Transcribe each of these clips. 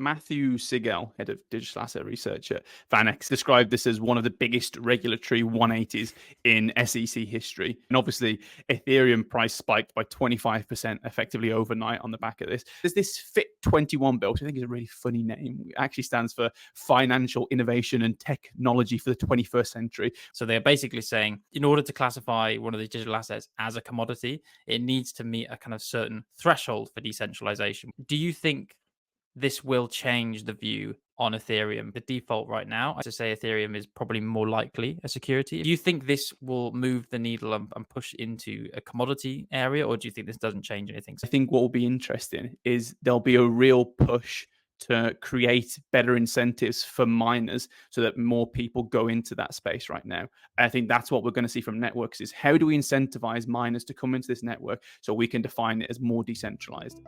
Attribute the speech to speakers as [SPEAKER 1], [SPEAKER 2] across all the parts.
[SPEAKER 1] Matthew Sigel, head of digital asset research at VanEck, described this as one of the biggest regulatory 180s in SEC history. And obviously, Ethereum price spiked by 25% effectively overnight on the back of this. There's this FIT21 bill, which I think is a really funny name. It actually stands for Financial Innovation and Technology for the 21st Century.
[SPEAKER 2] So they're basically saying, in order to classify one of these digital assets as a commodity, it needs to meet a kind of certain threshold for decentralization. Do you think this will change the view on Ethereum? The default right now, to say Ethereum is probably more likely a security. Do you think this will move the needle and push into a commodity area, or do you think this doesn't change anything?
[SPEAKER 1] I think what will be interesting is there'll be a real push to create better incentives for miners so that more people go into that space right now. I think that's what we're going to see from networks is how do we incentivize miners to come into this network so we can define it as more decentralized.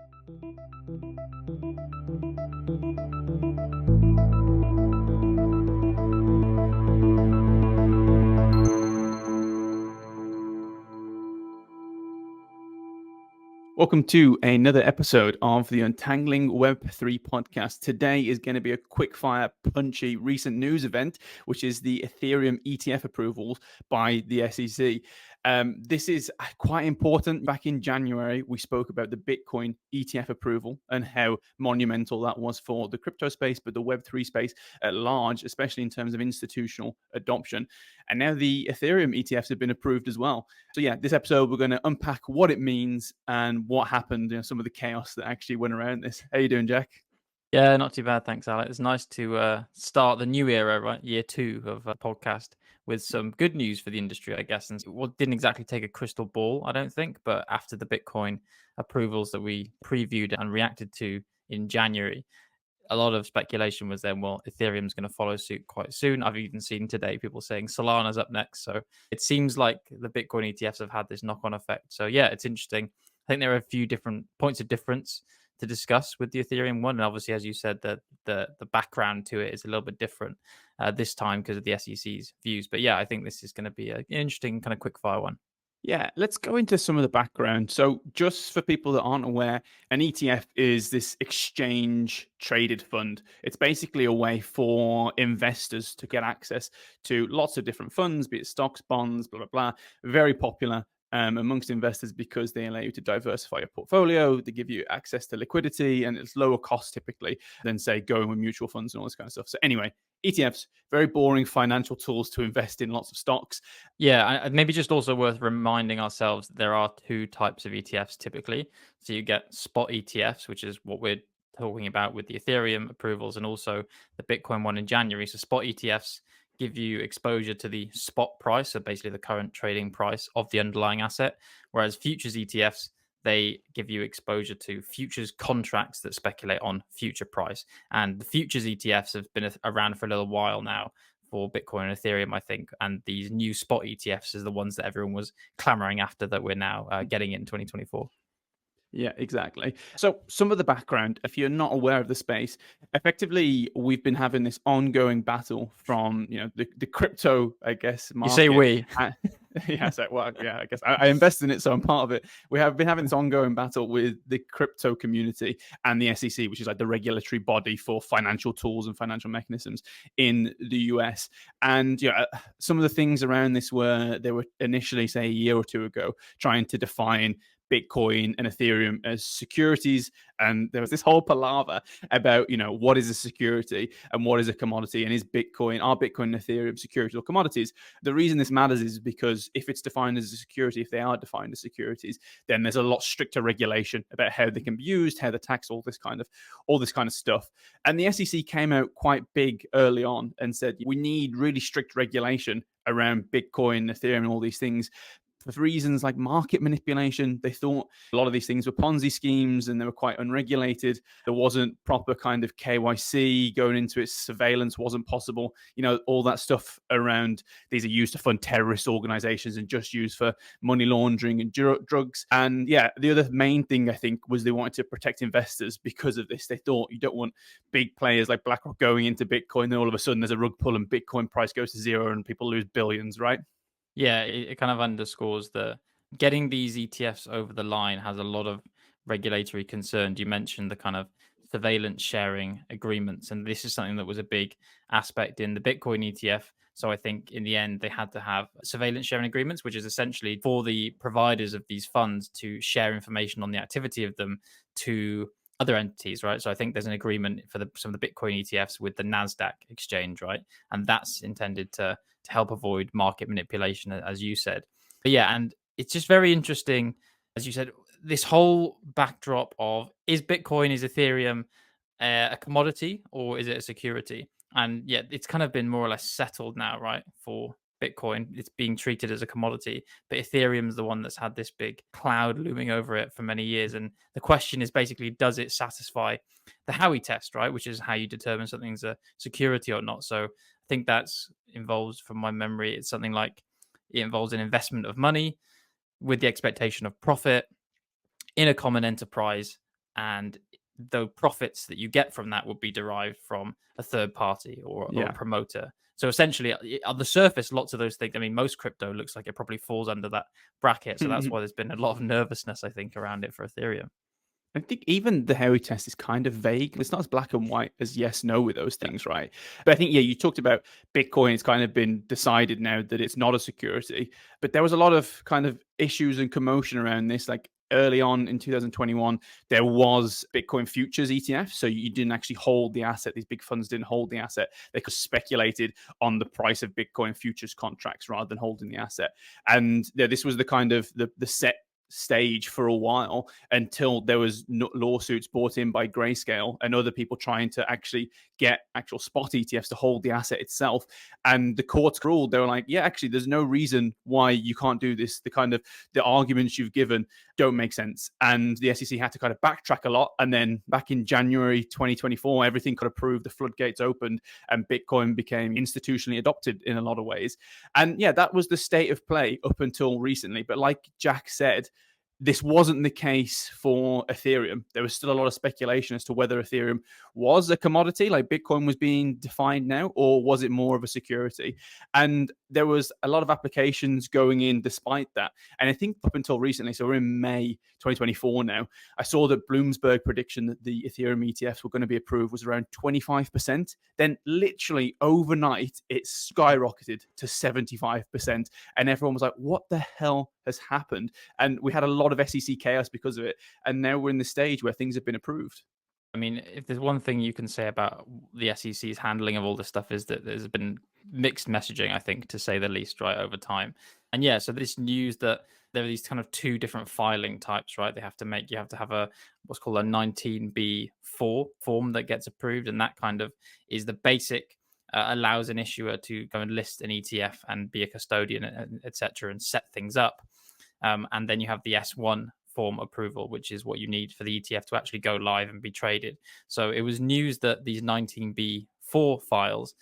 [SPEAKER 1] Welcome to another episode of the Untangling Web3 podcast. Today is going to be a quick-fire, punchy recent news event, which is the Ethereum ETF approvals by the SEC. This is quite important. Back in January, we spoke about the Bitcoin ETF approval and how monumental that was for the crypto space, but the Web3 space at large, especially in terms of institutional adoption. And now the Ethereum ETFs have been approved as well. So yeah, this episode, we're going to unpack what it means and what happened, some of the chaos that actually went around this. How you doing, Jack?
[SPEAKER 2] Yeah, not too bad. Thanks, Alex. It's nice to start the new era, right? Year 2 of a podcast with some good news for the industry, I guess. And didn't exactly take a crystal ball, I don't think. But after the Bitcoin approvals that we previewed and reacted to in January, a lot of speculation was then, well, Ethereum's going to follow suit quite soon. I've even seen today people saying Solana's up next. So it seems like the Bitcoin ETFs have had this knock-on effect. So yeah, it's interesting. I think there are a few different points of difference to discuss with the Ethereum one. And obviously, as you said, the background to it is a little bit different this time because of the SEC's views. But yeah, I think this is going to be an interesting kind of quick fire one.
[SPEAKER 1] Yeah, let's go into some of the background. So just for people that aren't aware, an ETF is this exchange traded fund. It's basically a way for investors to get access to lots of different funds, be it stocks, bonds, blah, blah, blah. Very popular amongst investors because they allow you to diversify your portfolio. They give you access to liquidity and it's lower cost typically than, say, going with mutual funds and all this kind of stuff. So anyway, ETFs, very boring financial tools to invest in lots of stocks.
[SPEAKER 2] Yeah, maybe just also worth reminding ourselves that there are 2 types of ETFs typically. So you get spot ETFs, which is what we're talking about with the Ethereum approvals and also the Bitcoin one in January. So spot ETFs give you exposure to the spot price, so basically the current trading price of the underlying asset, whereas futures ETFs, they give you exposure to futures contracts that speculate on future price. And the futures ETFs have been around for a little while now for Bitcoin and Ethereum, I think. And these new spot ETFs is the ones that everyone was clamoring after that we're now getting in 2024.
[SPEAKER 1] Yeah, exactly. So some of the background, if you're not aware of the space, effectively, we've been having this ongoing battle from, the crypto, I guess, market.
[SPEAKER 2] You say we.
[SPEAKER 1] Yeah, I guess I invest in it, so I'm part of it. We have been having this ongoing battle with the crypto community and the SEC, which is like the regulatory body for financial tools and financial mechanisms in the US. And some of the things around this they were initially, say, a year or two ago, trying to define Bitcoin and Ethereum as securities. And there was this whole palaver about, what is a security and what is a commodity, and are Bitcoin and Ethereum securities or commodities? The reason this matters is because if it's defined as a security, if they are defined as securities, then there's a lot stricter regulation about how they can be used, how they're taxed, all this kind of stuff. And the SEC came out quite big early on and said, we need really strict regulation around Bitcoin, Ethereum, and all these things. For reasons like market manipulation, they thought a lot of these things were Ponzi schemes and they were quite unregulated. There wasn't proper kind of KYC going into it. Surveillance wasn't possible. All that stuff around these are used to fund terrorist organizations and just used for money laundering and drugs. And yeah, the other main thing I think was they wanted to protect investors because of this. They thought you don't want big players like BlackRock going into Bitcoin and all of a sudden there's a rug pull and Bitcoin price goes to zero and people lose billions, right?
[SPEAKER 2] Yeah, it kind of underscores that getting these ETFs over the line has a lot of regulatory concerns. You mentioned the kind of surveillance sharing agreements. And this is something that was a big aspect in the Bitcoin ETF. So I think in the end, they had to have surveillance sharing agreements, which is essentially for the providers of these funds to share information on the activity of them to other entities, right? So I think there's an agreement for some of the Bitcoin ETFs with the NASDAQ exchange, right? And that's intended to help avoid market manipulation, as you said. But yeah, and it's just very interesting, as you said, this whole backdrop of is Ethereum a commodity or is it a security? And yeah, it's kind of been more or less settled now, right? For Bitcoin, it's being treated as a commodity, but Ethereum's the one that's had this big cloud looming over it for many years. And the question is basically, does it satisfy the Howey test, right? Which is how you determine something's a security or not. So I think that's involves, from my memory, it's something like it involves an investment of money with the expectation of profit in a common enterprise, and the profits that you get from that would be derived from a third party or a promoter. So essentially, on the surface, lots of those things. I mean, most crypto looks like it probably falls under that bracket. So that's why there's been a lot of nervousness, I think, around it for Ethereum.
[SPEAKER 1] I think even the Howey test is kind of vague. It's not as black and white as yes, no with those things, right? But I think, yeah, you talked about Bitcoin. It's kind of been decided now that it's not a security. But there was a lot of kind of issues and commotion around this. Like early on in 2021, there was Bitcoin futures ETF. So you didn't actually hold the asset. These big funds didn't hold the asset. They could speculated on the price of Bitcoin futures contracts rather than holding the asset. And yeah, this was the kind of the set stage for a while until there was lawsuits brought in by Grayscale and other people trying to actually get actual spot ETFs to hold the asset itself. And the courts ruled, they were like, yeah, actually, there's no reason why you can't do this. The arguments you've given don't make sense. And the SEC had to kind of backtrack a lot. And then back in January 2024, everything got approved, the floodgates opened, and Bitcoin became institutionally adopted in a lot of ways. And yeah, that was the state of play up until recently. But like Jack said, this wasn't the case for Ethereum. There was still a lot of speculation as to whether Ethereum was a commodity, like Bitcoin was being defined now, or was it more of a security? And there was a lot of applications going in despite that. And I think up until recently, so we're in May 2024 now, I saw that Bloomberg prediction that the Ethereum ETFs were going to be approved was around 25%. Then literally overnight, it skyrocketed to 75%. And everyone was like, what the hell has happened? And we had a lot of SEC chaos because of it. And now we're in the stage where things have been approved.
[SPEAKER 2] I mean, if there's one thing you can say about the SEC's handling of all this stuff is that there's been mixed messaging, I think, to say the least, right, over time. And yeah, so this news that there are these kind of two different filing types, right? You have to have a what's called a 19B4 form that gets approved, and that kind of is the basic allows an issuer to go and list an ETF and be a custodian, etc., and set things up. And then you have the S1 form approval, which is what you need for the ETF to actually go live and be traded. So it was news that these 19B4 files,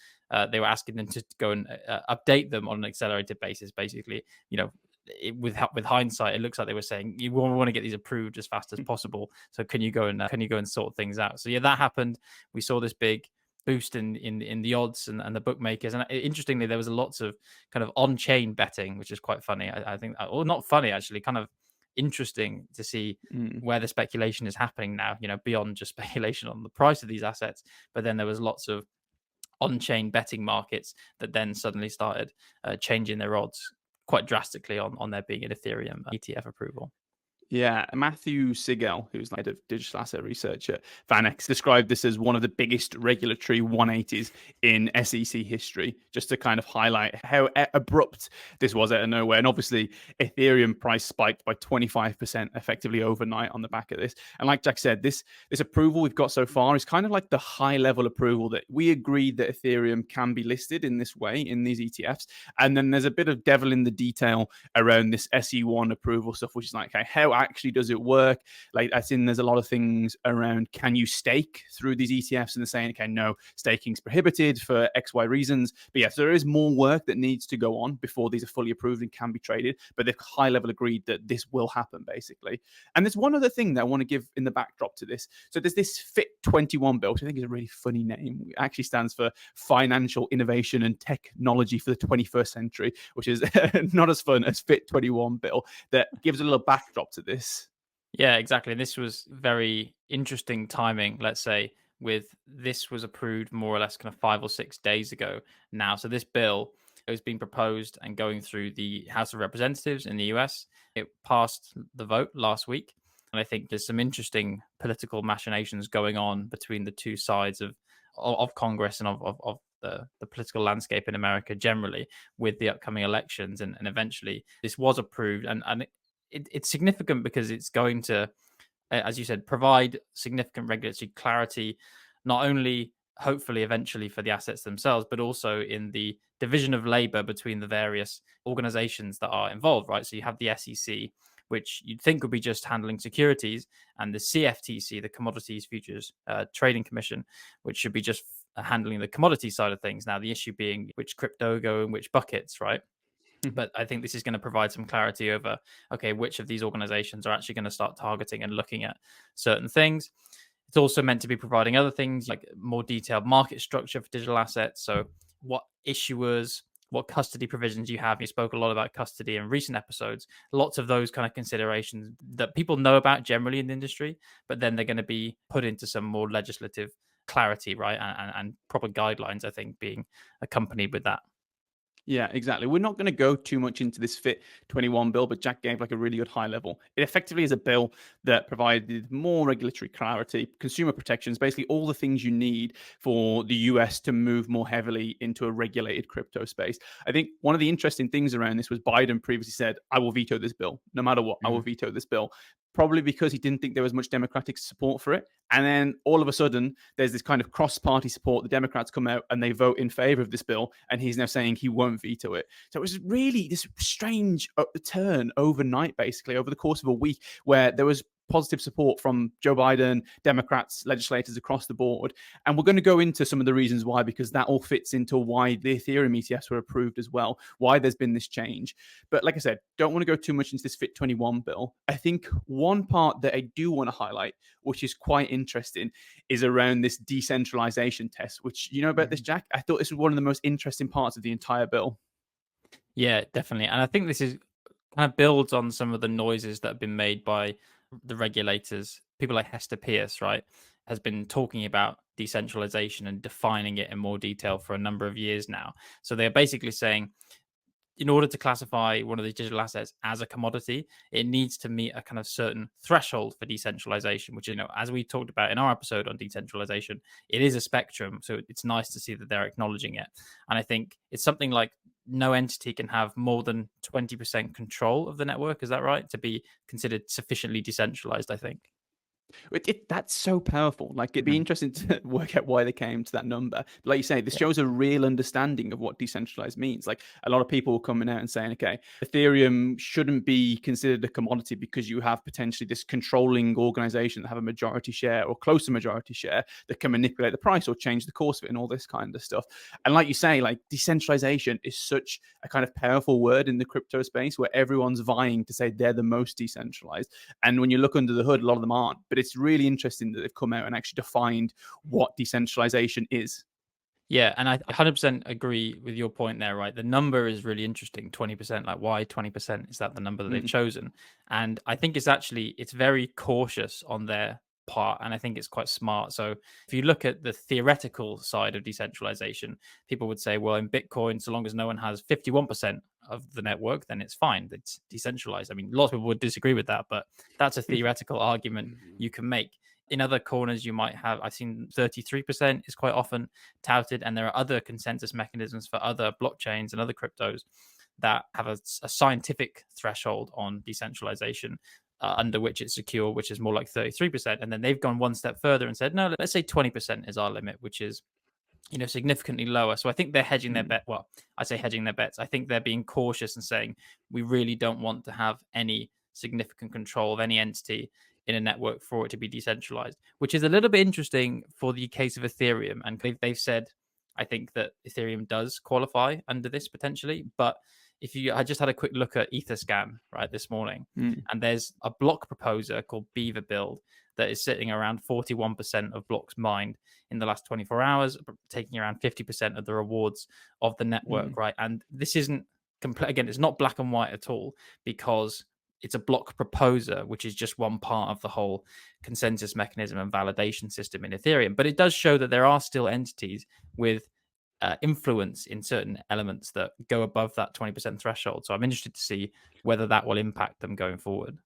[SPEAKER 2] they were asking them to go and update them on an accelerated basis. Basically, with hindsight, it looks like they were saying you want to get these approved as fast as possible. So can you go and sort things out? So yeah, that happened. We saw this big boost in the odds and the bookmakers, and interestingly, there was lots of kind of on-chain betting, which is quite funny. I think, or not funny actually, kind of interesting to see where the speculation is happening now, beyond just speculation on the price of these assets. But then there was lots of on-chain betting markets that then suddenly started changing their odds quite drastically on there being an Ethereum ETF approval.
[SPEAKER 1] Yeah, Matthew Sigel, who's head of digital asset research at VanEck, described this as one of the biggest regulatory 180s in SEC history, just to kind of highlight how abrupt this was out of nowhere. And obviously, Ethereum price spiked by 25% effectively overnight on the back of this. And like Jack said, this approval we've got so far is kind of like the high-level approval that we agreed that Ethereum can be listed in this way in these ETFs. And then there's a bit of devil in the detail around this SE1 approval stuff, which is like, okay, how actually does it work? Like, I think there's a lot of things around, can you stake through these ETFs? And they're saying, okay, no, staking's prohibited for XY reasons. But yes, there is more work that needs to go on before these are fully approved and can be traded. But they've high level agreed that this will happen, basically. And there's one other thing that I want to give in the backdrop to this. So there's this FIT21 bill, which I think is a really funny name. It actually stands for Financial Innovation and Technology for the 21st Century, which is not as fun as FIT21 bill, that gives a little backdrop to this.
[SPEAKER 2] Yeah, exactly. This was very interesting timing, let's say, with this was approved more or less kind of 5 or 6 days ago now. So this bill has been proposed and going through the House of Representatives in the US. It passed the vote last week. And I think there's some interesting political machinations going on between the two sides of Congress and of the political landscape in America generally with the upcoming elections. And eventually this was approved. And it's significant because it's going to, as you said, provide significant regulatory clarity, not only hopefully eventually for the assets themselves, but also in the division of labor between the various organizations that are involved, right? So you have the SEC, which you'd think would be just handling securities, and the CFTC, the Commodities Futures Trading Commission, which should be just handling the commodity side of things. Now, the issue being which crypto go in which buckets, right? But I think this is going to provide some clarity over, okay, which of these organizations are actually going to start targeting and looking at certain things. It's also meant to be providing other things like more detailed market structure for digital assets. So, what issuers, what custody provisions you have. You spoke a lot about custody in recent episodes. Lots of those kind of considerations that people know about generally in the industry, but then they're going to be put into some more legislative clarity, right? And proper guidelines, I think, being accompanied with that.
[SPEAKER 1] Yeah, exactly. We're not going to go too much into this Fit 21 bill, but Jack gave like a really good high level. It effectively is a bill that provided more regulatory clarity, consumer protections, basically all the things you need for the US to move more heavily into a regulated crypto space. I think one of the interesting things around this was Biden previously said, I will veto this bill. No matter what, I will
[SPEAKER 2] Mhm.
[SPEAKER 1] veto this bill. Probably because he didn't think there was much Democratic support for it. And then all of a sudden, there's this kind of cross party support. The Democrats come out and they vote in favor of this bill. And he's now saying he won't veto it. So it was really this strange turn overnight, basically, over the course of a week, where there was positive support from Joe Biden, Democrats, legislators across the board. And we're going to go into some of the reasons why, because that all fits into why the Ethereum ETFs were approved as well, why there's been this change. But like I said, don't want to go too much into this Fit 21 bill. I think one part that I do want to highlight, which is quite interesting, is around this decentralization test, which you know about this,
[SPEAKER 2] Mhm.
[SPEAKER 1] Jack? I thought this was one of the most interesting parts of the entire bill.
[SPEAKER 2] Yeah, definitely. And I think this is kind of builds on some of the noises that have been made by the regulators. People like Hester Pierce, right, has been talking about decentralization and defining it in more detail for a number of years now. So they're basically saying in order to classify one of these digital assets as a commodity, it needs to meet a kind of certain threshold for decentralization, which, as we talked about in our episode on decentralization, it is a spectrum. So it's nice to see that they're acknowledging it. And I think it's something like no entity can have more than 20% control of the network. Is that right? To be considered sufficiently decentralized, I think.
[SPEAKER 1] That's so powerful. Like it'd be
[SPEAKER 2] Mhm.
[SPEAKER 1] interesting to work out why they came to that number. But like you say, this
[SPEAKER 2] Yeah.
[SPEAKER 1] shows a real understanding of what decentralized means. Like a lot of people coming out and saying, okay, Ethereum shouldn't be considered a commodity because you have potentially this controlling organization that have a majority share or close to majority share that can manipulate the price or change the course of it and all this kind of stuff. And like you say, like decentralization is such a kind of powerful word in the crypto space where everyone's vying to say they're the most decentralized. And when you look under the hood, a lot of them aren't. But it's really interesting that they've come out and actually defined what decentralization is.
[SPEAKER 2] Yeah, and I 100% agree with your point there, right? The number is really interesting, 20%. Like, why 20%? Is that the number that they've
[SPEAKER 1] Mm,
[SPEAKER 2] chosen? And I think it's very cautious on their part, and I think it's quite smart. So if you look at the theoretical side of decentralization, people would say, well, in Bitcoin, so long as no one has 51% of the network, then it's fine. It's decentralized. I mean, lots of people would disagree with that, but that's a theoretical argument you can make. In other corners, you might have, I've seen 33% is quite often touted, and there are other consensus mechanisms for other blockchains and other cryptos that have a scientific threshold on decentralization under which it's secure, which is more like 33%. And then they've gone one step further and said, no, let's say 20% is our limit, which is significantly lower. So I think they're hedging their
[SPEAKER 1] mm,
[SPEAKER 2] bet. Well, I say hedging their bets. I think they're being cautious and saying we really don't want to have any significant control of any entity in a network for it to be decentralized, which is a little bit interesting for the case of Ethereum. And they've said, I think that Ethereum does qualify under this potentially. But I just had a quick look at Etherscan right this morning,
[SPEAKER 1] mm,
[SPEAKER 2] and there's a block proposer called Beaver Build that is sitting around 41% of blocks mined in the last 24 hours, taking around 50% of the rewards of the network,
[SPEAKER 1] mm.
[SPEAKER 2] right? And this isn't complete. Again, it's not black and white at all because it's a block proposer, which is just one part of the whole consensus mechanism and validation system in Ethereum. But it does show that there are still entities with influence in certain elements that go above that 20% threshold. So I'm interested to see whether that will impact them going forward.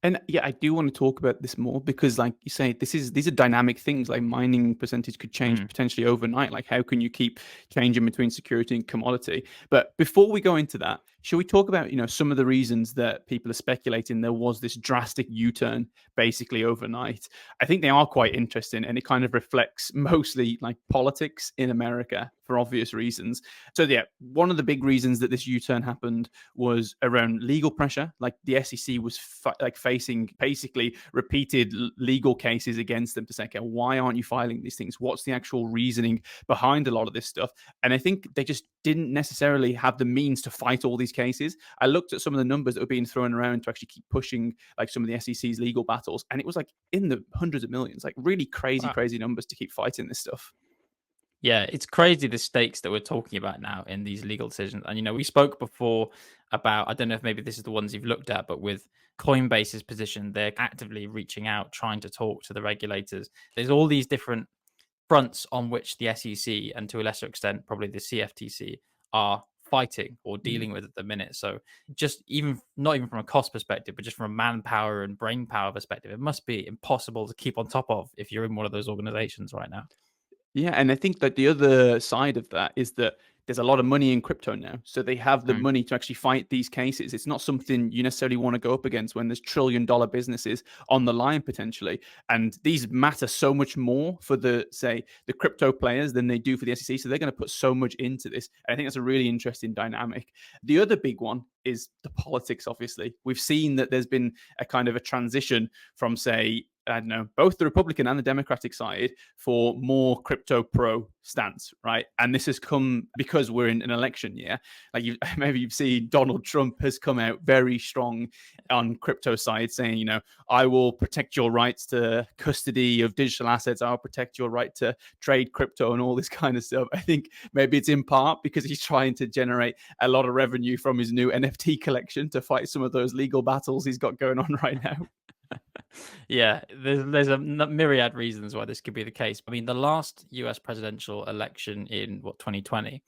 [SPEAKER 1] And yeah, I do want to talk about this more because, like you say, these are dynamic things. Like mining percentage could change
[SPEAKER 2] Mm.
[SPEAKER 1] potentially overnight. Like, how can you keep changing between security and commodity? But before we go into that, should we talk about some of the reasons that people are speculating there was this drastic U-turn basically overnight? I think they are quite interesting, and it kind of reflects mostly like politics in America for obvious reasons. So yeah, one of the big reasons that this U-turn happened was around legal pressure. Like the SEC was facing basically repeated legal cases against them to say, okay, why aren't you filing these things? What's the actual reasoning behind a lot of this stuff? And I think they just didn't necessarily have the means to fight all these cases. I looked at some of the numbers that were being thrown around to actually keep pushing like some of the SEC's legal battles, and it was like in the hundreds of millions, like really crazy,
[SPEAKER 2] Wow.
[SPEAKER 1] crazy numbers to keep fighting this stuff.
[SPEAKER 2] Yeah, it's crazy the stakes that we're talking about now in these legal decisions. And, we spoke before about, I don't know if maybe this is the ones you've looked at, but with Coinbase's position, they're actively reaching out, trying to talk to the regulators. There's all these different fronts on which the SEC and to a lesser extent, probably the CFTC are fighting or dealing with at the minute. So just not even from a cost perspective, but just from a manpower and brain power perspective, it must be impossible to keep on top of if you're in one of those organizations right now.
[SPEAKER 1] Yeah, and I think that the other side of that is that there's a lot of money in crypto now. So they have the
[SPEAKER 2] Mm.
[SPEAKER 1] money to actually fight these cases. It's not something you necessarily want to go up against when there's trillion-dollar businesses on the line potentially. And these matter so much more for the crypto players than they do for the SEC. So they're going to put so much into this. And I think that's a really interesting dynamic. The other big one is the politics, obviously. We've seen that there's been a kind of a transition from, say, I don't know, both the Republican and the Democratic side for more crypto pro stance, right? And this has come because we're in an election year. Like maybe you've seen Donald Trump has come out very strong on crypto side saying, I will protect your rights to custody of digital assets. I'll protect your right to trade crypto and all this kind of stuff. I think maybe it's in part because he's trying to generate a lot of revenue from his new NFT collection to fight some of those legal battles he's got going on right now.
[SPEAKER 2] Yeah, there's a myriad reasons why this could be the case. I mean, the last US presidential election in 2020,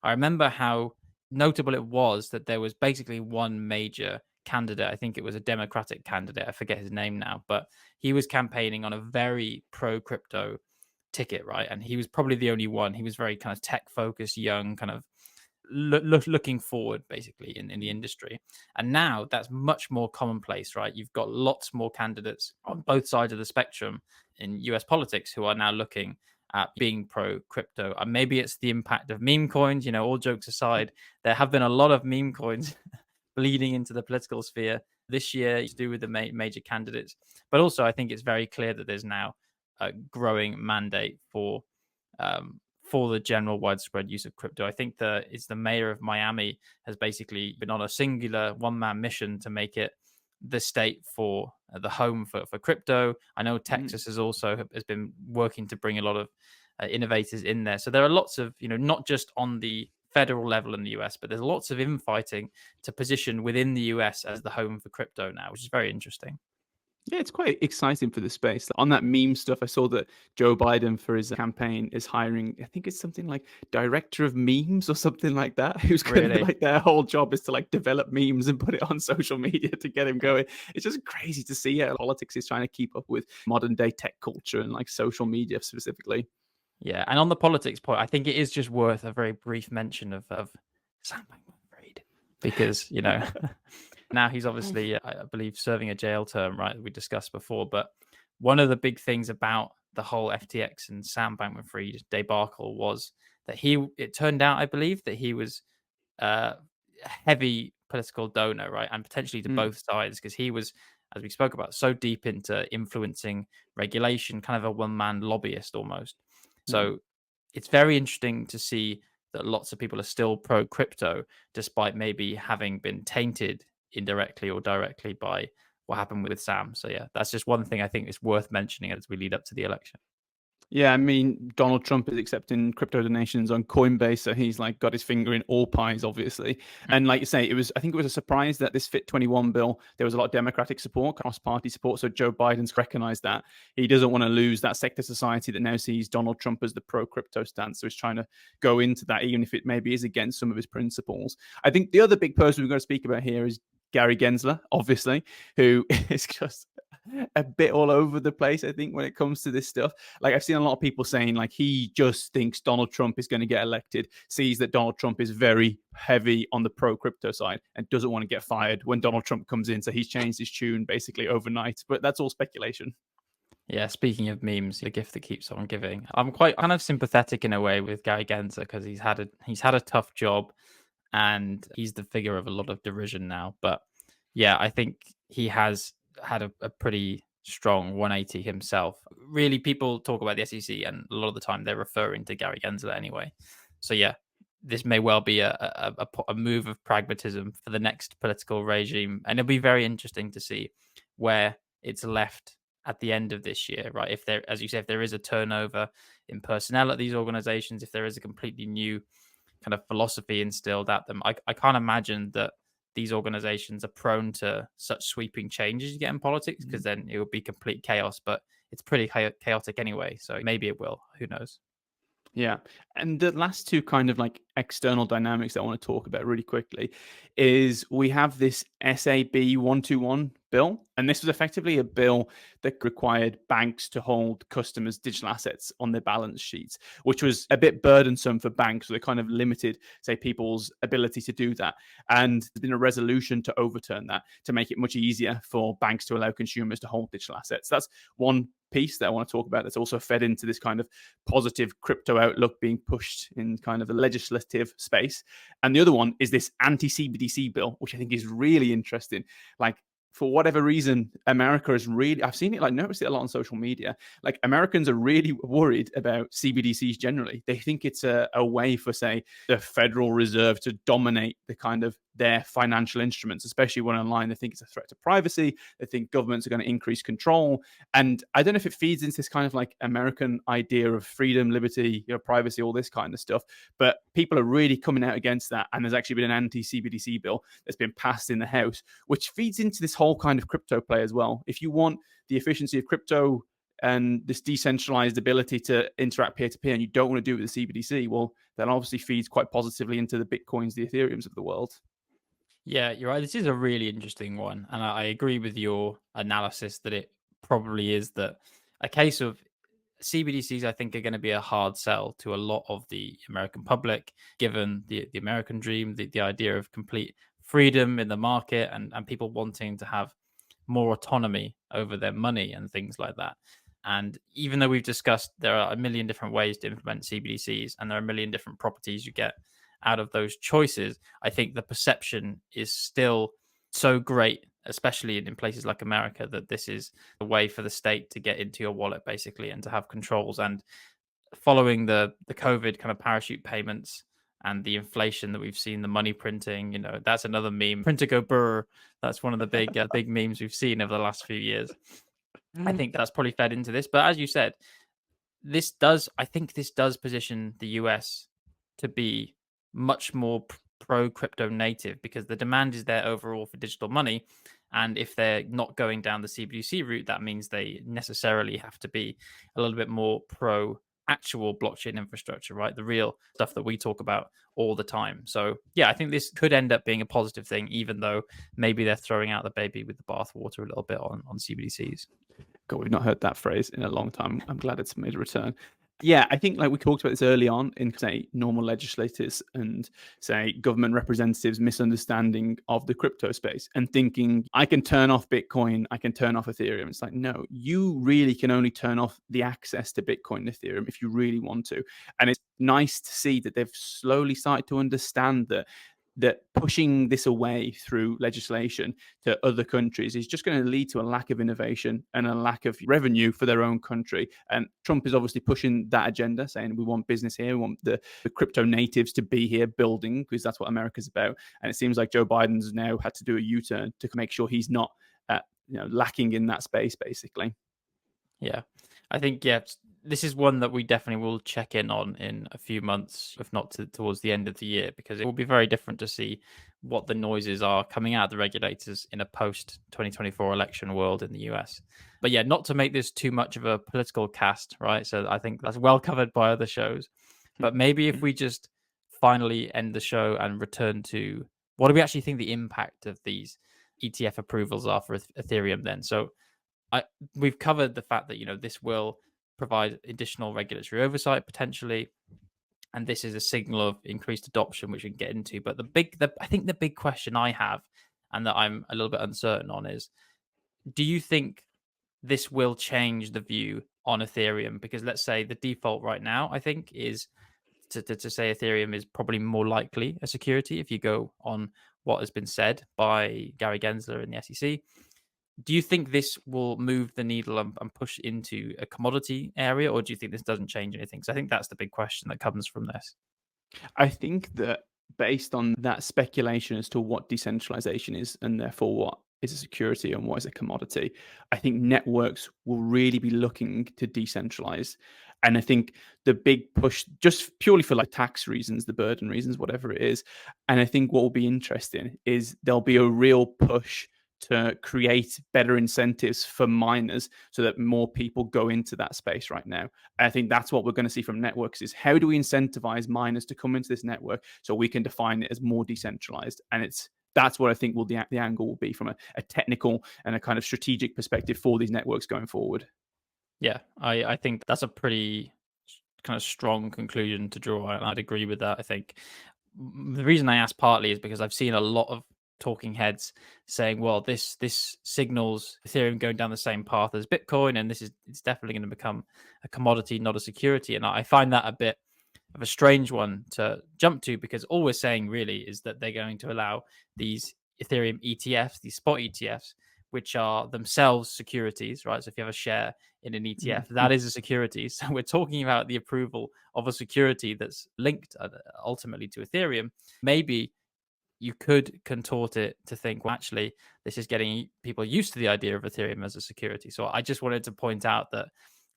[SPEAKER 2] I remember how notable it was that there was basically one major candidate. I think it was a Democratic candidate. I forget his name now, but he was campaigning on a very pro crypto ticket, right? And he was probably the only one. He was very kind of tech focused, young, kind of looking forward basically in the industry. And now that's much more commonplace, right? You've got lots more candidates on both sides of the spectrum in US politics who are now looking at being pro crypto. And maybe it's the impact of meme coins. All jokes aside, there have been a lot of meme coins bleeding into the political sphere this year to do with the major candidates. But also I think it's very clear that there's now a growing mandate for the general widespread use of crypto. I think the mayor of Miami has basically been on a singular one-man mission to make it the state for the home for crypto. I know Texas has been working to bring a lot of innovators in there. So there are lots of, not just on the federal level in the US, but there's lots of infighting to position within the US as the home for crypto now, which is very interesting.
[SPEAKER 1] Yeah, it's quite exciting for the space. On that meme stuff, I saw that Joe Biden for his campaign is hiring, I think it's something like director of memes or something like that, who's going to
[SPEAKER 2] Really?
[SPEAKER 1] like their whole job is to like develop memes and put it on social media to get him going. It's just crazy to see how politics is trying to keep up with modern day tech culture and like social media specifically.
[SPEAKER 2] Yeah, and on the politics point, I think it is just worth a very brief mention of Sam Bankman-Fried because now he's obviously, I believe, serving a jail term, right? We discussed before, but one of the big things about the whole FTX and Sam Bankman-Fried debacle was that it turned out, I believe, that he was a heavy political donor, right, and potentially to both sides because he was, as we spoke about, so deep into influencing regulation, kind of a one-man lobbyist almost. So it's very interesting to see that lots of people are still pro crypto, despite maybe having been tainted indirectly or directly by what happened with Sam. So yeah, that's just one thing I think is worth mentioning as we lead up to the election.
[SPEAKER 1] Yeah, I mean, Donald Trump is accepting crypto donations on Coinbase, so he's like got his finger in all pies, obviously. And like you say, I think it was a surprise that this Fit 21 bill, there was a lot of Democratic support, cross-party support. So Joe Biden's recognized that he doesn't want to lose that sector society that now sees Donald Trump as the pro-crypto stance. So he's trying to go into that, even if it maybe is against some of his principles. I think the other big person we've got to speak about here is Gary Gensler, obviously, who is just a bit all over the place, I think, when it comes to this stuff. Like, I've seen a lot of people saying, like, he just thinks Donald Trump is going to get elected, sees that Donald Trump is very heavy on the pro-crypto side and doesn't want to get fired when Donald Trump comes in. So he's changed his tune basically overnight. But that's all speculation.
[SPEAKER 2] Yeah, speaking of memes, the gift that keeps on giving. I'm quite kind of sympathetic in a way with Gary Gensler because he's had a tough job and he's the figure of a lot of derision now. But yeah, I think he has had a pretty strong 180 himself. Really, people talk about the SEC, and a lot of the time they're referring to Gary Gensler anyway. So yeah, this may well be a move of pragmatism for the next political regime, and it'll be very interesting to see where it's left at the end of this year, right? If there, as you said, if there is a turnover in personnel at these organizations, if there is a completely new kind of philosophy instilled at them, I can't imagine that these organizations are prone to such sweeping changes you get in politics, because then it would be complete chaos. But it's pretty chaotic anyway, so maybe it will. Who knows?
[SPEAKER 1] Yeah. And the last two kind of like external dynamics that I want to talk about really quickly is we have this SAB 121 bill. And this was effectively a bill that required banks to hold customers' digital assets on their balance sheets, which was a bit burdensome for banks. So they kind of limited, say, people's ability to do that. And there's been a resolution to overturn that to make it much easier for banks to allow consumers to hold digital assets. That's one piece that I want to talk about that's also fed into this kind of positive crypto outlook being pushed in kind of the legislative space. And the other one is this anti-CBDC bill, which I think is really interesting. Like, for whatever reason, America is really, I've seen it, like, noticed it a lot on social media. Like, Americans are really worried about CBDCs generally. They think it's a way for, say, the Federal Reserve to dominate the kind of their financial instruments, especially when online. They think it's a threat to privacy. They think governments are going to increase control. And I don't know if it feeds into this kind of like American idea of freedom, liberty, privacy, all this kind of stuff. But people are really coming out against that. And there's actually been an anti-CBDC bill that's been passed in the House, which feeds into this whole kind of crypto play as well. If you want the efficiency of crypto and this decentralized ability to interact peer-to-peer, and you don't want to do it with the CBDC, well, that obviously feeds quite positively into the Bitcoins, the Ethereums of the world.
[SPEAKER 2] Yeah, you're right. This is a really interesting one. And I agree with your analysis that it probably is that a case of CBDCs, I think, are going to be a hard sell to a lot of the American public, given the American dream, the idea of complete freedom in the market, and people wanting to have more autonomy over their money and things like that. And even though we've discussed there are a million different ways to implement CBDCs and there are a million different properties you get out of those choices, I think the perception is still so great, especially in places like America, that this is a way for the state to get into your wallet basically and to have controls. And following the COVID kind of parachute payments and the inflation that we've seen, the money printing, that's another meme. Printer go burr. That's one of the big memes we've seen over the last few years. I think that's probably fed into this. But as you said, I think this does position the US to be much more pro crypto native, because the demand is there overall for digital money. And if they're not going down the CBDC route, that means they necessarily have to be a little bit more pro actual blockchain infrastructure, right? The real stuff that we talk about all the time. So yeah, I think this could end up being a positive thing, even though maybe they're throwing out the baby with the bathwater a little bit on CBDCs.
[SPEAKER 1] God, we've not heard that phrase in a long time. I'm glad it's made a return. Yeah, I think like we talked about this early on in, say, normal legislators and, say, government representatives' misunderstanding of the crypto space and thinking, I can turn off Bitcoin, I can turn off Ethereum. It's like, no, you really can only turn off the access to Bitcoin and Ethereum if you really want to. And it's nice to see that they've slowly started to understand that pushing this away through legislation to other countries is just going to lead to a lack of innovation and a lack of revenue for their own country. And Trump is obviously pushing that agenda, saying we want business here, we want the crypto natives to be here building, because that's what America's about. And it seems like Joe Biden's now had to do a U-turn to make sure he's not lacking in that space, basically.
[SPEAKER 2] Yeah, I think, yeah, this is one that we definitely will check in on in a few months, if not towards the end of the year, because it will be very different to see what the noises are coming out of the regulators in a post 2024 election world in the US. But yeah, not to make this too much of a political cast, right? So I think that's well covered by other shows. But maybe if we just finally end the show and return to what do we actually think the impact of these ETF approvals are for Ethereum then? So I we've covered the fact that this will provide additional regulatory oversight potentially, and this is a signal of increased adoption, which we can get into. But I think the big question I have, and that I'm a little bit uncertain on, is: do you think this will change the view on Ethereum? Because let's say the default right now, I think, is to say Ethereum is probably more likely a security if you go on what has been said by Gary Gensler in the SEC. Do you think this will move the needle and push into a commodity area, or do you think this doesn't change anything? So I think that's the big question that comes from this.
[SPEAKER 1] I think that based on that speculation as to what decentralization is and therefore what is a security and what is a commodity, I think networks will really be looking to decentralize. And I think the big push, just purely for like tax reasons, the burden reasons, whatever it is. And I think what will be interesting is there'll be a real push to create better incentives for miners so that more people go into that space right now. I think that's what we're going to see from networks is how do we incentivize miners to come into this network so we can define it as more decentralized? And that's what I think will the angle will be from a technical and a kind of strategic perspective for these networks going forward.
[SPEAKER 2] Yeah, I think that's a pretty kind of strong conclusion to draw, and I'd agree with that. I think the reason I asked partly is because I've seen a lot of talking heads saying, well, this signals Ethereum going down the same path as Bitcoin, and it's definitely going to become a commodity, not a security. And I find that a bit of a strange one to jump to, because all we're saying really is that they're going to allow these Ethereum ETFs, these spot ETFs, which are themselves securities, right? So if you have a share in an ETF, that is a security. So we're talking about the approval of a security that's linked ultimately to Ethereum. Maybe you could contort it to think, well, actually, this is getting people used to the idea of Ethereum as a security. So I just wanted to point out that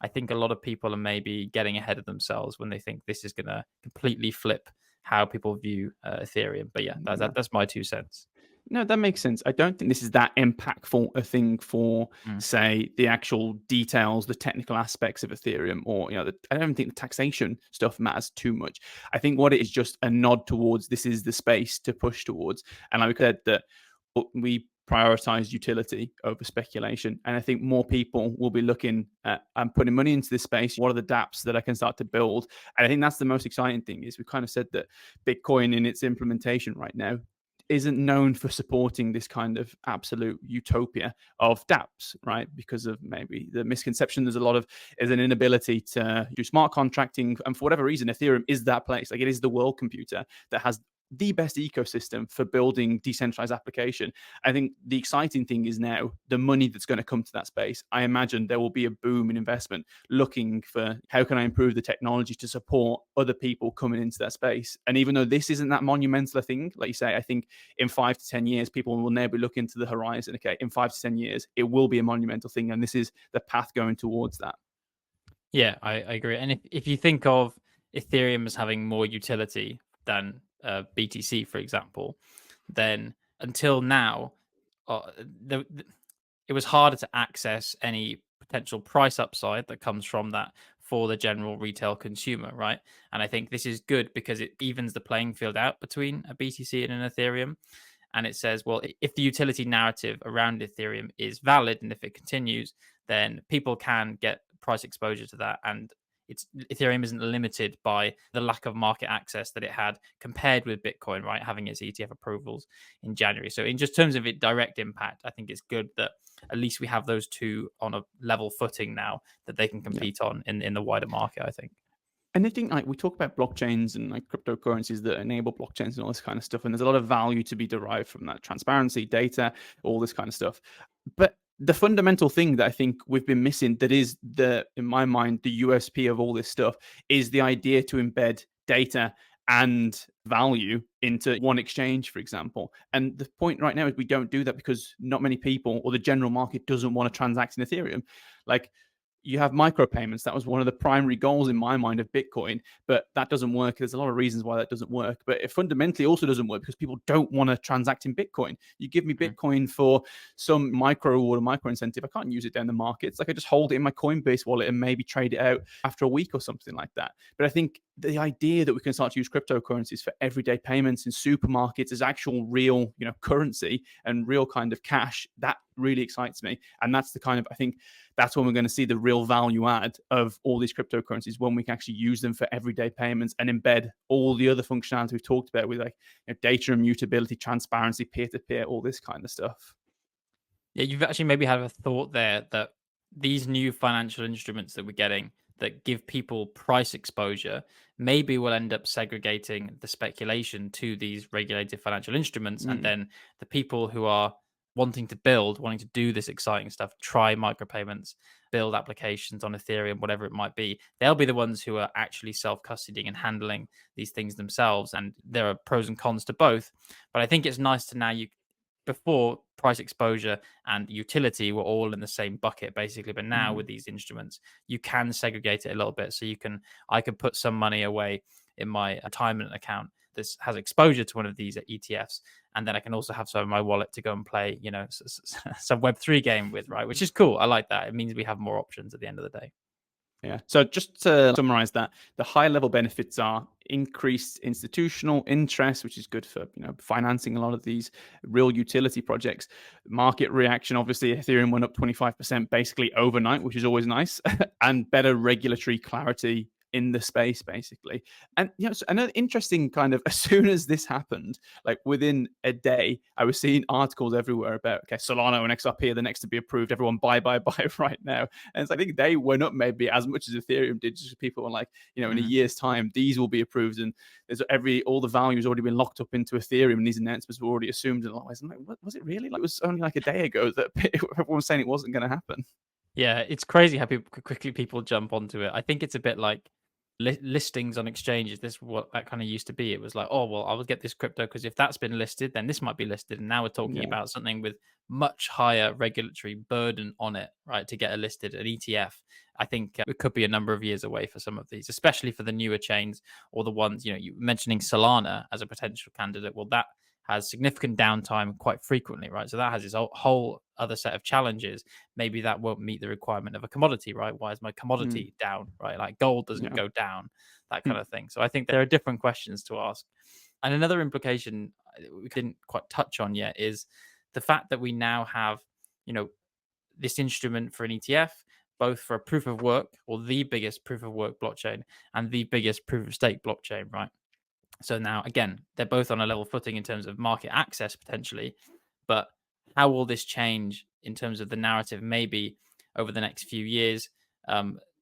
[SPEAKER 2] I think a lot of people are maybe getting ahead of themselves when they think this is going to completely flip how people view Ethereum. But yeah, that's my 2 cents.
[SPEAKER 1] No, that makes sense. I don't think this is that impactful a thing for,
[SPEAKER 2] Mm.
[SPEAKER 1] say, the actual details, the technical aspects of Ethereum, or I don't think the taxation stuff matters too much. I think what it is just a nod towards this is the space to push towards, and like we said that we prioritize utility over speculation, and I think more people will be looking at and putting money into this space. What are the dApps that I can start to build? And I think that's the most exciting thing is we kind of said that Bitcoin in its implementation right now isn't known for supporting this kind of absolute utopia of dApps, right? Because of maybe the misconception there's an inability to do smart contracting. And for whatever reason, Ethereum is that place. Like it is the world computer that has the best ecosystem for building decentralized application. I think the exciting thing is now the money that's going to come to that space. I imagine there will be a boom in investment looking for how can I improve the technology to support other people coming into that space. And even though this isn't that monumental a thing, like you say, I think in 5 to 10 years, people will now be looking to the horizon. Okay, in 5 to 10 years, it will be a monumental thing. And this is the path going towards that.
[SPEAKER 2] Yeah, I agree. And if you think of Ethereum as having more utility than BTC, for example, then until now, it was harder to access any potential price upside that comes from that for the general retail consumer, right? And I think this is good because it evens the playing field out between a BTC and an Ethereum. And it says, well, if the utility narrative around Ethereum is valid and if it continues, then people can get price exposure to that. And Ethereum isn't limited by the lack of market access that it had compared with Bitcoin, right? Having its ETF approvals in January. So in just terms of it direct impact, I think it's good that at least we have those two on a level footing now that they can compete on in the wider market, I think.
[SPEAKER 1] And I think like we talk about blockchains and like cryptocurrencies that enable blockchains and all this kind of stuff, and there's a lot of value to be derived from that transparency, data, all this kind of stuff. But the fundamental thing that I think we've been missing, that is in my mind, the USP of all this stuff, is the idea to embed data and value into one exchange, for example. And the point right now is we don't do that because not many people or the general market doesn't want to transact in Ethereum. Like you have micropayments. That was one of the primary goals in my mind of Bitcoin, but that doesn't work. There's a lot of reasons why that doesn't work, but it fundamentally also doesn't work because people don't want to transact in Bitcoin. You give me Bitcoin for some micro reward or micro incentive, I can't use it down the markets. Like, I just hold it in my Coinbase wallet and maybe trade it out after a week or something like that. But I think the idea that we can start to use cryptocurrencies for everyday payments in supermarkets as actual real, currency and real kind of cash, that really excites me. And that's the kind of, I think that's when we're going to see the real value add of all these cryptocurrencies, when we can actually use them for everyday payments and embed all the other functionality we've talked about with, like, data immutability, transparency, peer-to-peer, all this kind of stuff.
[SPEAKER 2] Yeah, you've actually maybe had a thought there that these new financial instruments that we're getting that give people price exposure maybe will end up segregating the speculation to these regulated financial instruments. And then the people who are wanting to do this exciting stuff, try micropayments, build applications on Ethereum, whatever it might be, they'll be the ones who are actually self-custodying and handling these things themselves. And there are pros and cons to both. But I think it's nice to now before price exposure and utility were all in the same bucket basically, but now with these instruments you can segregate it a little bit. So I could put some money away in my retirement account that has exposure to one of these ETFs, and then I can also have some in my wallet to go and play some Web3 game with, right? Which is cool. I like that. It means we have more options at the end of the day.
[SPEAKER 1] Yeah. So just to summarize that, the high level benefits are increased institutional interest, which is good for financing a lot of these real utility projects. Market reaction, obviously, Ethereum went up 25% basically overnight, which is always nice, and better regulatory clarity in the space, basically. And so another interesting kind of, as soon as this happened, like within a day, I was seeing articles everywhere about, okay, Solana and XRP are the next to be approved. Everyone buy right now. And so I think they went up maybe as much as Ethereum did. Just people were like, in a year's time, these will be approved, and there's all the value has already been locked up into Ethereum, and these announcements were already assumed. And I was like, what was it really? Like, it was only like a day ago that everyone was saying it wasn't going to happen.
[SPEAKER 2] Yeah, it's crazy how quickly people jump onto it. I think it's a bit like listings on exchanges. This is what that kind of used to be. It was like, oh well, I will get this crypto because if that's been listed, then this might be listed. And now we're talking about something with much higher regulatory burden on it, right? To get an ETF. I think it could be a number of years away for some of these, especially for the newer chains or the ones, you mentioning Solana as a potential candidate. Well, that has significant downtime quite frequently, right? So that has its whole other set of challenges. Maybe that won't meet the requirement of a commodity, right? Why is my commodity down, right? Like gold doesn't go down, that kind of thing. So I think there are different questions to ask. And another implication we didn't quite touch on yet is the fact that we now have, this instrument for an ETF, both for a proof of work or the biggest proof of work blockchain and the biggest proof of stake blockchain, right? So now, again, they're both on a level footing in terms of market access potentially, but how will this change in terms of the narrative maybe over the next few years?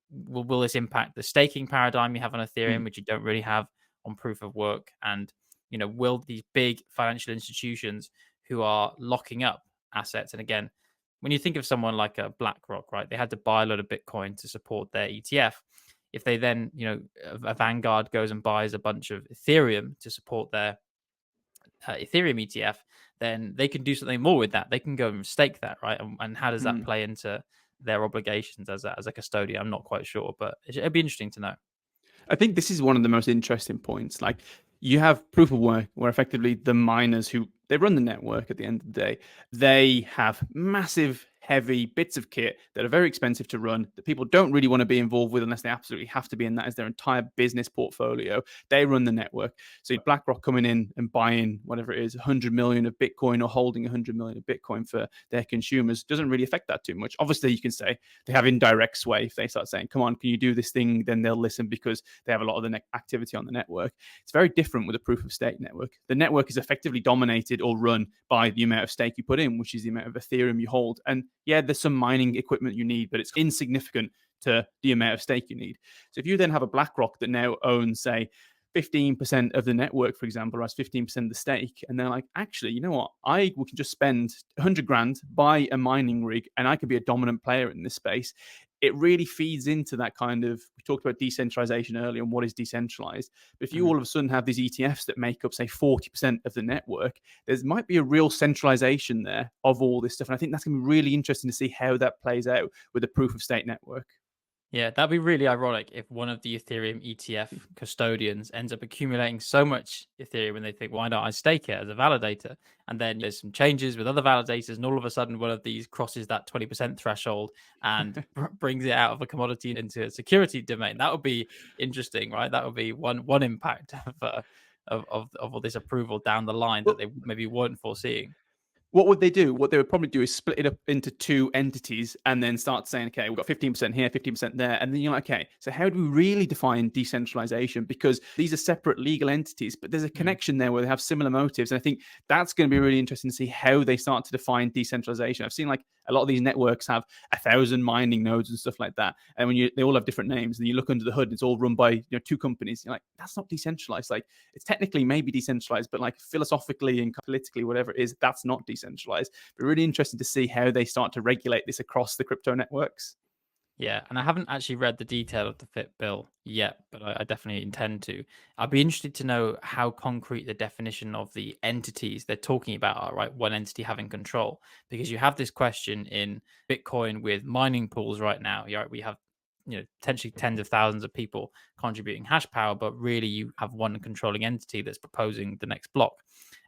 [SPEAKER 2] Will this impact the staking paradigm you have on Ethereum, which you don't really have on proof of work? And, will these big financial institutions who are locking up assets, and again, when you think of someone like a BlackRock, right, they had to buy a lot of Bitcoin to support their ETF. If they then, a Vanguard goes and buys a bunch of Ethereum to support their Ethereum ETF, then they can do something more with that. They can go and stake that, right? And how does that play into their obligations as a custodian? I'm not quite sure, but it'd be interesting to know.
[SPEAKER 1] I think this is one of the most interesting points. Like, you have proof of work where effectively the miners who they run the network at the end of the day, they have massive, heavy bits of kit that are very expensive to run that people don't really want to be involved with unless they absolutely have to be in that as their entire business portfolio. They run the network. So BlackRock coming in and buying whatever it is, 100 million of Bitcoin or holding 100 million of Bitcoin for their consumers doesn't really affect that too much. Obviously, you can say they have indirect sway. If they start saying, come on, can you do this thing? Then they'll listen because they have a lot of the activity on the network. It's very different with a proof of stake network. The network is effectively dominated or run by the amount of stake you put in, which is the amount of Ethereum you hold. And yeah, there's some mining equipment you need, but it's insignificant to the amount of stake you need. So if you then have a BlackRock that now owns, say, 15% of the network, for example, or has 15% of the stake, and they're like, actually, you know what? We can just spend 100 grand, buy a mining rig, and I can be a dominant player in this space. It really feeds into that kind of, we talked about decentralization earlier and what is decentralized. But if you all of a sudden have these ETFs that make up, say, 40% of the network, there might be a real centralization there of all this stuff. And I think that's going to be really interesting to see how that plays out with the proof of stake network.
[SPEAKER 2] Yeah, that'd be really ironic if one of the Ethereum ETF custodians ends up accumulating so much Ethereum and they think, why not I stake it as a validator? And then there's some changes with other validators, and all of a sudden one of these crosses that 20% threshold and brings it out of a commodity into a security domain. That would be interesting, right? That would be one impact of all this approval down the line that
[SPEAKER 1] Well,
[SPEAKER 2] they maybe weren't foreseeing.
[SPEAKER 1] what would they do? What they would probably do is split it up into two entities and then start saying, okay, we've got 15% here, 15% there. And then you're like, okay, so how do we really define decentralization? Because these are separate legal entities, but there's a
[SPEAKER 2] Mm.
[SPEAKER 1] connection there where they have similar motives. And I think that's going to be really interesting to see how they start to define decentralization. I've seen like a lot of these networks have 1,000 mining nodes and stuff like that. And when they all have different names and you look under the hood, it's all run by two companies. You're like, that's not decentralized. Like it's technically maybe decentralized, but like philosophically and politically, whatever it is, that's not decentralized. But really interesting to see how they start to regulate this across the crypto networks.
[SPEAKER 2] Yeah, and I haven't actually read the detail of the FIT bill yet, but I definitely intend to. I'd be interested to know how concrete the definition of the entities they're talking about are, right? One entity having control, because you have this question in Bitcoin with mining pools right now. We have potentially tens of thousands of people contributing hash power, but really you have one controlling entity that's proposing the next block.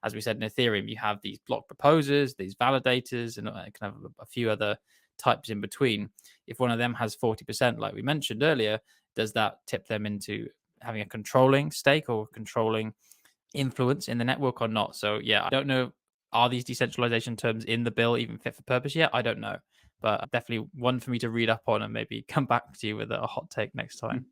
[SPEAKER 2] As we said in Ethereum, you have these block proposers, these validators, and kind of a few other types in between. If one of them has 40%, like we mentioned earlier, does that tip them into having a controlling stake or controlling influence in the network or not? So yeah, I don't know. Are these decentralization terms in the bill even fit for purpose yet? I don't know. But definitely one for me to read up on and maybe come back to you with a hot take next time.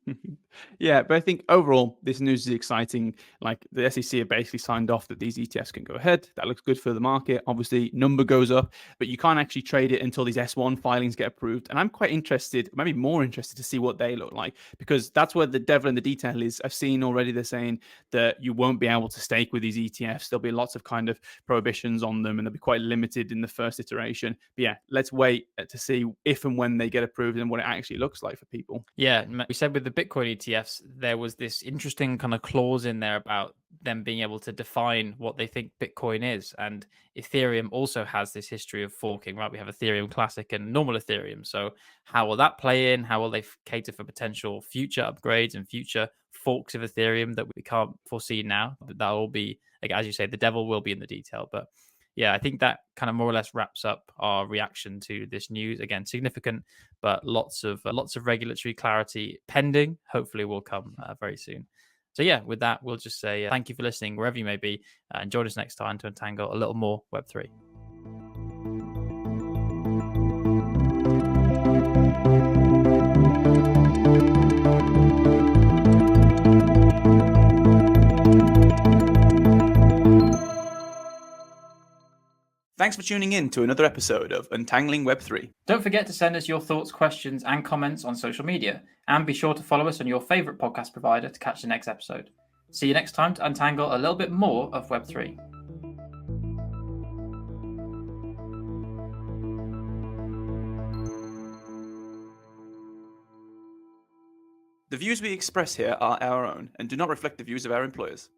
[SPEAKER 1] Yeah, but I think overall this news is exciting. Like the SEC have basically signed off that these ETFs can go ahead. That looks good for the market. Obviously, number goes up, but you can't actually trade it until these S1 filings get approved. And I'm quite interested, maybe more interested to see what they look like, because that's where the devil in the detail is. I've seen already they're saying that you won't be able to stake with these ETFs. There'll be lots of kind of prohibitions on them and they'll be quite limited in the first iteration. But yeah, let's wait to see if and when they get approved and what it actually looks like for people.
[SPEAKER 2] Yeah, we said with the Bitcoin ETFs, there was this interesting kind of clause in there about them being able to define what they think Bitcoin is. And Ethereum also has this history of forking, right? We have Ethereum Classic and normal Ethereum. So, how will that play in? How will they cater for potential future upgrades and future forks of Ethereum that we can't foresee now? That'll all be, like, as you say, the devil will be in the detail. But yeah, I think that kind of more or less wraps up our reaction to this news. Again, significant, but lots of regulatory clarity pending. Hopefully, will come very soon. So yeah, with that, we'll just say thank you for listening wherever you may be, and join us next time to untangle a little more Web3.
[SPEAKER 1] Thanks for tuning in to another episode of Untangling Web3.
[SPEAKER 2] Don't forget to send us your thoughts, questions, and comments on social media, and be sure to follow us on your favorite podcast provider to catch the next episode. See you next time to untangle a little bit more of Web3.
[SPEAKER 1] The views we express here are our own and do not reflect the views of our employers.